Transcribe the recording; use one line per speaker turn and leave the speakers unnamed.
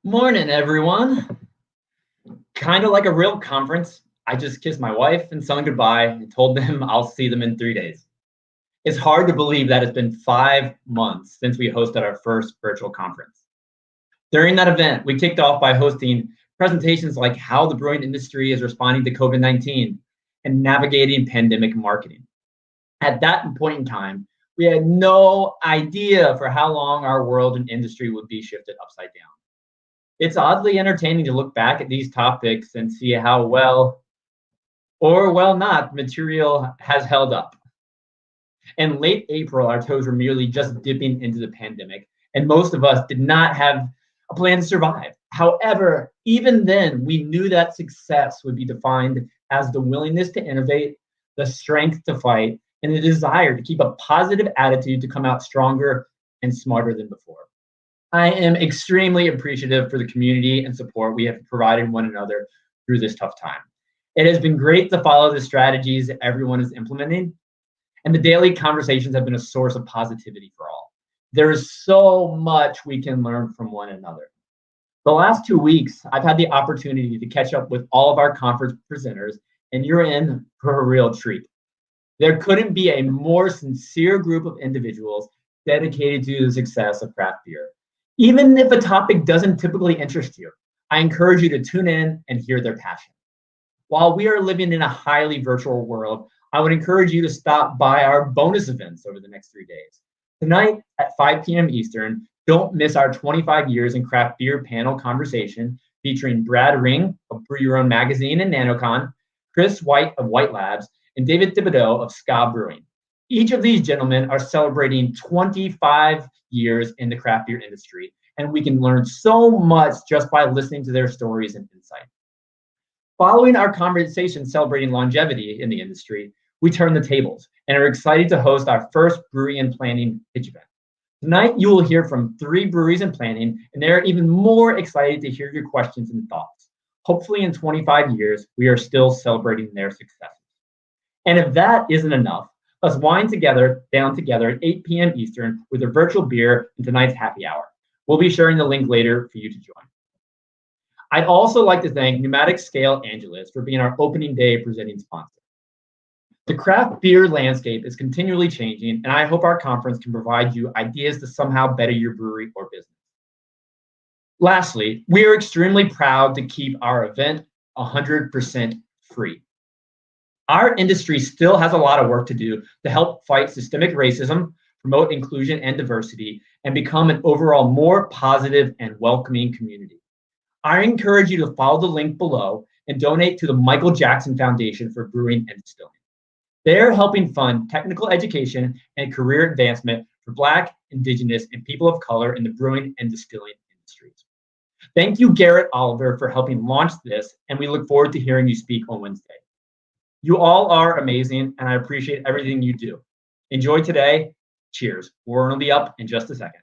Morning, everyone. Kind of like a real conference. I just kissed my wife and son goodbye and told them I'll see them in 3 days. It's hard to believe that it's been 5 months since we hosted our first virtual conference. During that event, we kicked off by hosting presentations like how the brewing industry is responding to COVID 19 and navigating pandemic marketing. At that point in time, we had no idea for how long our world and industry would be shifted upside down. It's oddly entertaining to look back at these topics and see how well or well not material has held up. In late April, our toes were merely just dipping into the pandemic, and most of us did not have a plan to survive. However, even then, we knew that success would be defined as the willingness to innovate, the strength to fight, and the desire to keep a positive attitude to come out stronger and smarter than before. I am extremely appreciative for the community and support we have provided one another through this tough time. It has been great to follow the strategies that everyone is implementing, and the daily conversations have been a source of positivity for all. There is so much we can learn from one another. The last 2 weeks, I've had the opportunity to catch up with all of our conference presenters, and you're in for a real treat. There couldn't be a more sincere group of individuals dedicated to the success of craft beer. Even if a topic doesn't typically interest you, I encourage you to tune in and hear their passion. While we are living in a highly virtual world, I would encourage you to stop by our bonus events over the next 3 days. Tonight at 5 p.m. Eastern, don't miss our 25 years in craft beer panel conversation featuring Brad Ring of Brew Your Own Magazine and NanoCon, Chris White of White Labs, and David Thibodeau of Ska Brewing. Each of these gentlemen are celebrating 25 years in the craft beer industry, and we can learn so much just by listening to their stories and insight. Following our conversation celebrating longevity in the industry, we turn the tables and are excited to host our first brewery and planning pitch event. Tonight, you will hear from 3 breweries and planning, and they're even more excited to hear your questions and thoughts. Hopefully in 25 years, we are still celebrating their successes. And if that isn't enough, let's wind down together at 8 p.m. Eastern with a virtual beer in tonight's happy hour. We'll be sharing the link later for you to join. I'd also like to thank Pneumatic Scale Angelus for being our opening day presenting sponsor. The craft beer landscape is continually changing, and I hope our conference can provide you ideas to somehow better your brewery or business. Lastly, we are extremely proud to keep our event 100% free. Our industry still has a lot of work to do to help fight systemic racism, promote inclusion and diversity, and become an overall more positive and welcoming community. I encourage you to follow the link below and donate to the Michael Jackson Foundation for Brewing and Distilling. They're helping fund technical education and career advancement for Black, Indigenous, and people of color in the brewing and distilling industries. Thank you, Garrett Oliver, for helping launch this, and we look forward to hearing you speak on Wednesday. You all are amazing, and I appreciate everything you do. Enjoy today. Cheers. We're going to be up in just a second.